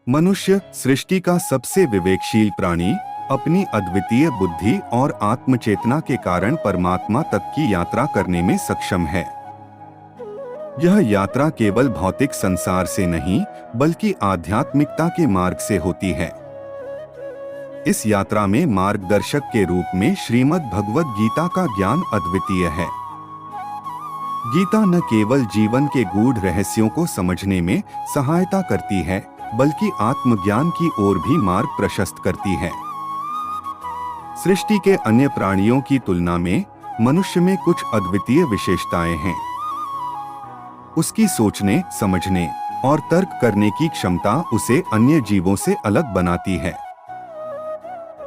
मनुष्य सृष्टि का सबसे विवेकशील प्राणी अपनी अद्वितीय बुद्धि और आत्मचेतना के कारण परमात्मा तक की यात्रा करने में सक्षम है। यह यात्रा केवल भौतिक संसार से नहीं बल्कि आध्यात्मिकता के मार्ग से होती है। इस यात्रा में मार्गदर्शक के रूप में श्रीमद् भगवद गीता का ज्ञान अद्वितीय है। गीता न केवल जीवन के गूढ़ रहस्यों को समझने में सहायता करती है बल्कि आत्मज्ञान की ओर भी मार्ग प्रशस्त करती है। सृष्टि के अन्य प्राणियों की तुलना में मनुष्य में कुछ अद्वितीय विशेषताएं हैं। उसकी सोचने, समझने और तर्क करने की क्षमता उसे अन्य जीवों से अलग बनाती है।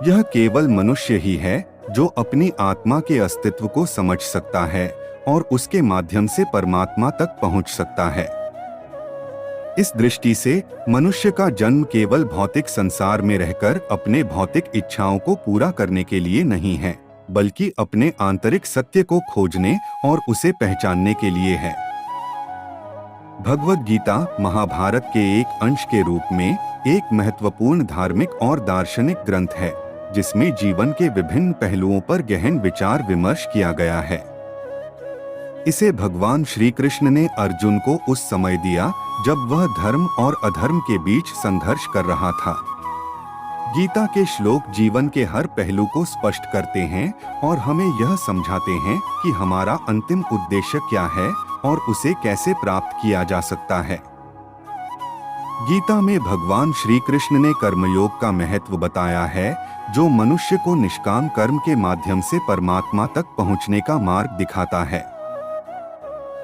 यह केवल मनुष्य ही है जो अपनी आत्मा के अस्तित्व को समझ सकता है और उसके माध्यम से परमात्मा तक पहुंच सकता है। इस दृष्टि से मनुष्य का जन्म केवल भौतिक संसार में रहकर अपने भौतिक इच्छाओं को पूरा करने के लिए नहीं है, बल्कि अपने आंतरिक सत्य को खोजने और उसे पहचानने के लिए है। भगवद गीता महाभारत के एक अंश के रूप में एक महत्वपूर्ण धार्मिक और दार्शनिक ग्रंथ है, जिसमें जीवन के विभिन्न पहलुओं पर गहन विचार विमर्श किया गया है। इसे भगवान श्री कृष्ण ने अर्जुन को उस समय दिया जब वह धर्म और अधर्म के बीच संघर्ष कर रहा था। गीता के श्लोक जीवन के हर पहलू को स्पष्ट करते हैं और हमें यह समझाते हैं कि हमारा अंतिम उद्देश्य क्या है और उसे कैसे प्राप्त किया जा सकता है। गीता में भगवान श्री कृष्ण ने कर्मयोग का महत्व बताया है, जो मनुष्य को निष्काम कर्म के माध्यम से परमात्मा तक पहुंचने का मार्ग दिखाता है।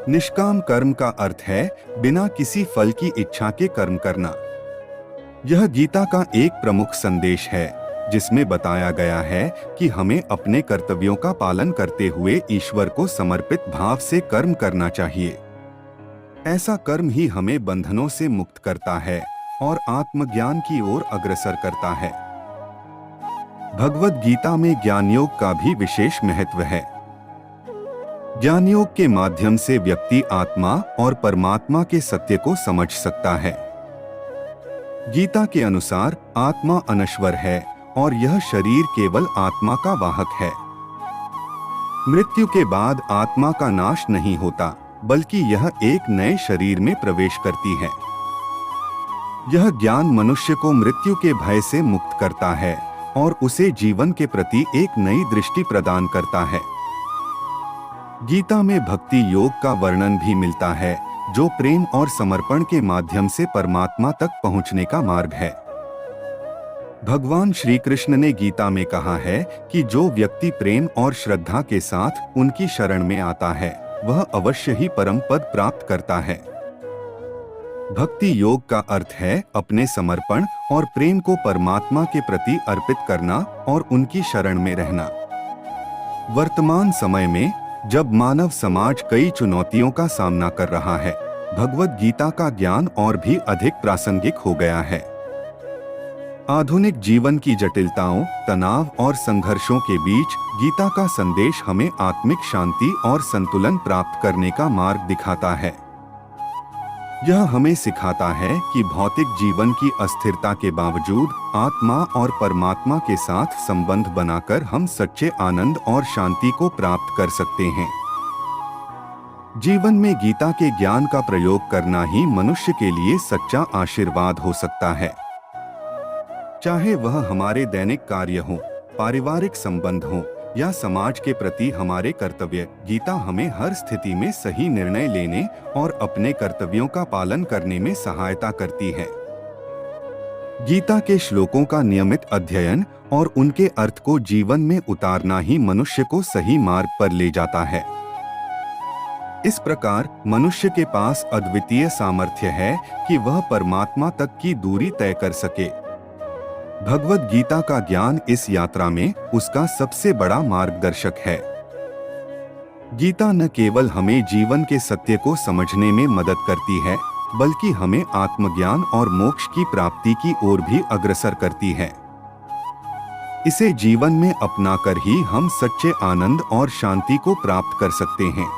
निष्काम कर्म का अर्थ है बिना किसी फल की इच्छा के कर्म करना। यह गीता का एक प्रमुख संदेश है, जिसमें बताया गया है कि हमें अपने कर्तव्यों का पालन करते हुए ईश्वर को समर्पित भाव से कर्म करना चाहिए। ऐसा कर्म ही हमें बंधनों से मुक्त करता है और आत्मज्ञान की ओर अग्रसर करता है। भगवद गीता में ज्ञान योग का भी विशेष महत्व है। ज्ञान योग के माध्यम से व्यक्ति आत्मा और परमात्मा के सत्य को समझ सकता है। गीता के अनुसार आत्मा अनश्वर है और यह शरीर केवल आत्मा का वाहक है। मृत्यु के बाद आत्मा का नाश नहीं होता, बल्कि यह एक नए शरीर में प्रवेश करती है। यह ज्ञान मनुष्य को मृत्यु के भय से मुक्त करता है और उसे जीवन के प्रति एक नई दृष्टि प्रदान करता है। गीता में भक्ति योग का वर्णन भी मिलता है, जो प्रेम और समर्पण के माध्यम से परमात्मा तक पहुंचने का मार्ग है। भगवान श्री कृष्ण ने गीता में कहा है कि जो व्यक्ति प्रेम और श्रद्धा के साथ उनकी शरण में आता है, वह अवश्य ही परम पद प्राप्त करता है। भक्ति योग का अर्थ है अपने समर्पण और प्रेम को परमात्मा के प्रति अर्पित करना और उनकी शरण में रहना। वर्तमान समय में जब मानव समाज कई चुनौतियों का सामना कर रहा है, भगवद गीता का ज्ञान और भी अधिक प्रासंगिक हो गया है। आधुनिक जीवन की जटिलताओं, तनाव और संघर्षों के बीच गीता का संदेश हमें आत्मिक शांति और संतुलन प्राप्त करने का मार्ग दिखाता है। यह हमें सिखाता है कि भौतिक जीवन की अस्थिरता के बावजूद आत्मा और परमात्मा के साथ संबंध बनाकर हम सच्चे आनंद और शांति को प्राप्त कर सकते हैं। जीवन में गीता के ज्ञान का प्रयोग करना ही मनुष्य के लिए सच्चा आशीर्वाद हो सकता है। चाहे वह हमारे दैनिक कार्य हो, पारिवारिक संबंध हो या समाज के प्रति हमारे कर्तव्य, गीता हमें हर स्थिति में सही निर्णय लेने और अपने कर्तव्यों का पालन करने में सहायता करती है। गीता के श्लोकों का नियमित अध्ययन और उनके अर्थ को जीवन में उतारना ही मनुष्य को सही मार्ग पर ले जाता है। इस प्रकार मनुष्य के पास अद्वितीय सामर्थ्य है कि वह परमात्मा तक की दूरी तय कर सके। भगवद गीता का ज्ञान इस यात्रा में उसका सबसे बड़ा मार्गदर्शक है। गीता न केवल हमें जीवन के सत्य को समझने में मदद करती है, बल्कि हमें आत्मज्ञान और मोक्ष की प्राप्ति की ओर भी अग्रसर करती है। इसे जीवन में अपनाकर ही हम सच्चे आनंद और शांति को प्राप्त कर सकते हैं।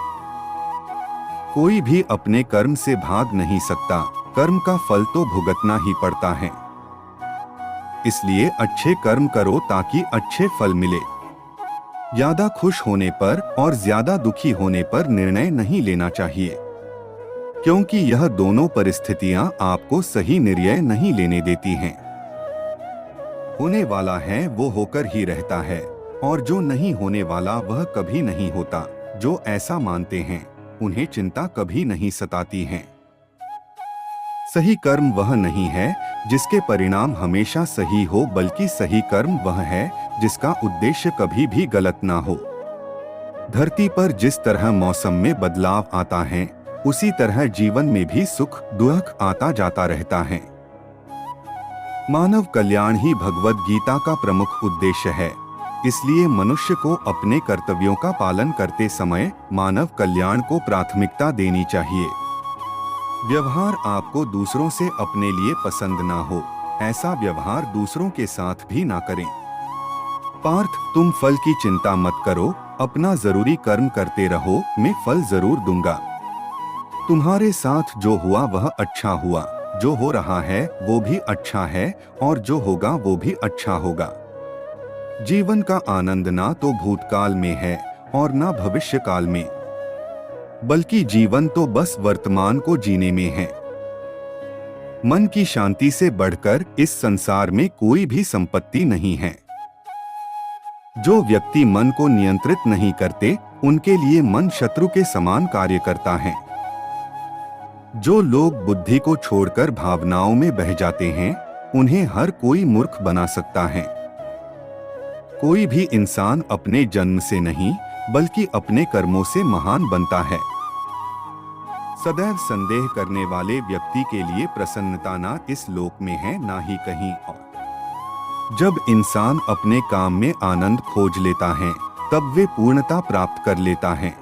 कोई भी अपने कर्म से भाग नहीं सकता, कर्म का फल तो भुगतना ही पड़ता है। इसलिए अच्छे कर्म करो ताकि अच्छे फल मिले। ज्यादा खुश होने पर और ज्यादा दुखी होने पर निर्णय नहीं लेना चाहिए, क्योंकि यह दोनों परिस्थितियां आपको सही निर्णय नहीं लेने देती हैं। होने वाला है वो होकर ही रहता है, और जो नहीं होने वाला वह कभी नहीं होता। जो ऐसा मानते हैं उन्हें चिंता कभी नहीं सताती है। सही कर्म वह नहीं है जिसके परिणाम हमेशा सही हो, बल्कि सही कर्म वह है जिसका उद्देश्य कभी भी गलत ना हो। धरती पर जिस तरह मौसम में बदलाव आता है, उसी तरह जीवन में भी सुख दुख आता जाता रहता है। मानव कल्याण ही भगवद गीता का प्रमुख उद्देश्य है, इसलिए मनुष्य को अपने कर्तव्यों का पालन करते समय मानव कल्याण को प्राथमिकता देनी चाहिए। व्यवहार आपको दूसरों से अपने लिए पसंद ना हो, ऐसा व्यवहार दूसरों के साथ भी ना करें। पार्थ, तुम फल की चिंता मत करो, अपना जरूरी कर्म करते रहो, मैं फल जरूर दूंगा। तुम्हारे साथ जो हुआ वह अच्छा हुआ, जो हो रहा है वो भी अच्छा है, और जो होगा वो भी अच्छा होगा। जीवन का आनंद ना तो भूतकाल में है और ना भविष्य काल में, बल्कि जीवन तो बस वर्तमान को जीने में है। मन की शांति से बढ़कर इस संसार में कोई भी संपत्ति नहीं है। जो व्यक्ति मन को नियंत्रित नहीं करते, उनके लिए मन शत्रु के समान कार्य करता है। जो लोग बुद्धि को छोड़कर भावनाओं में बह जाते हैं, उन्हें हर कोई मूर्ख बना सकता है। कोई भी इंसान अपने जन्म से नहीं, बल्कि अपने कर्मों से महान बनता है। सदैव संदेह करने वाले व्यक्ति के लिए प्रसन्नता ना इस लोक में है ना ही कहीं और। जब इंसान अपने काम में आनंद खोज लेता है, तब वे पूर्णता प्राप्त कर लेता है।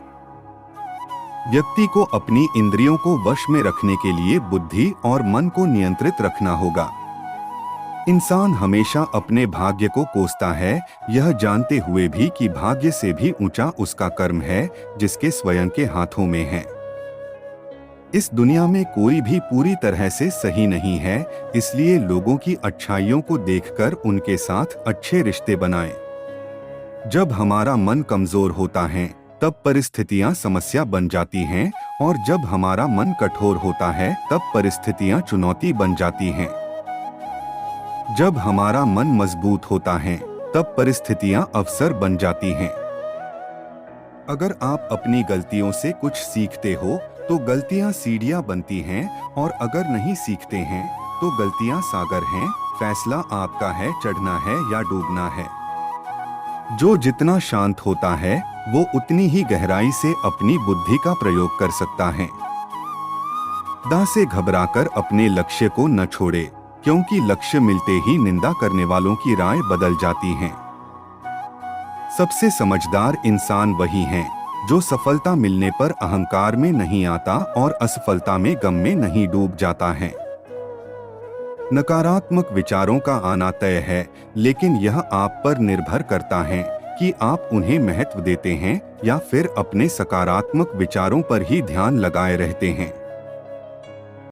व्यक्ति को अपनी इंद्रियों को वश में रखने के लिए बुद्धि और मन को नियंत्रित रखना होगा। इंसान हमेशा अपने भाग्य को कोसता है, यह जानते हुए भी कि भाग्य से भी ऊंचा उसका कर्म है, जिसके स्वयं के हाथों में है। इस दुनिया में कोई भी पूरी तरह से सही नहीं है, इसलिए लोगों की अच्छाइयों को देखकर उनके साथ अच्छे रिश्ते बनाएं। जब हमारा मन कमजोर होता है, तब परिस्थितियां समस्या बन जाती हैं, और जब हमारा मन कठोर होता है, तब परिस्थितियां चुनौती बन जाती हैं। जब हमारा मन मजबूत होता है, तब परिस्थितियां अवसर बन जाती हैं। अगर आप अपनी गलतियों से कुछ सीखते हो, तो गलतियां सीढ़ियां बनती हैं, और अगर नहीं सीखते हैं, तो गलतियां सागर हैं। फैसला आपका है, चढ़ना है या डूबना है। जो जितना शांत होता है, वो उतनी ही गहराई से अपनी बुद्धि का प्रयोग कर सकता है। दांव से घबराकर अपने लक्ष्य को न छोड़े, क्योंकि लक्ष्य मिलते ही निंदा करने वालों की राय बदल जाती हैं। सबसे समझदार इंसान वही है जो सफलता मिलने पर अहंकार में नहीं आता और असफलता में गम में नहीं डूब जाता है। नकारात्मक विचारों का आना तय है, लेकिन यह आप पर निर्भर करता है कि आप उन्हें महत्व देते हैं या फिर अपने सकारात्मक विचारों पर ही ध्यान लगाए रहते हैं।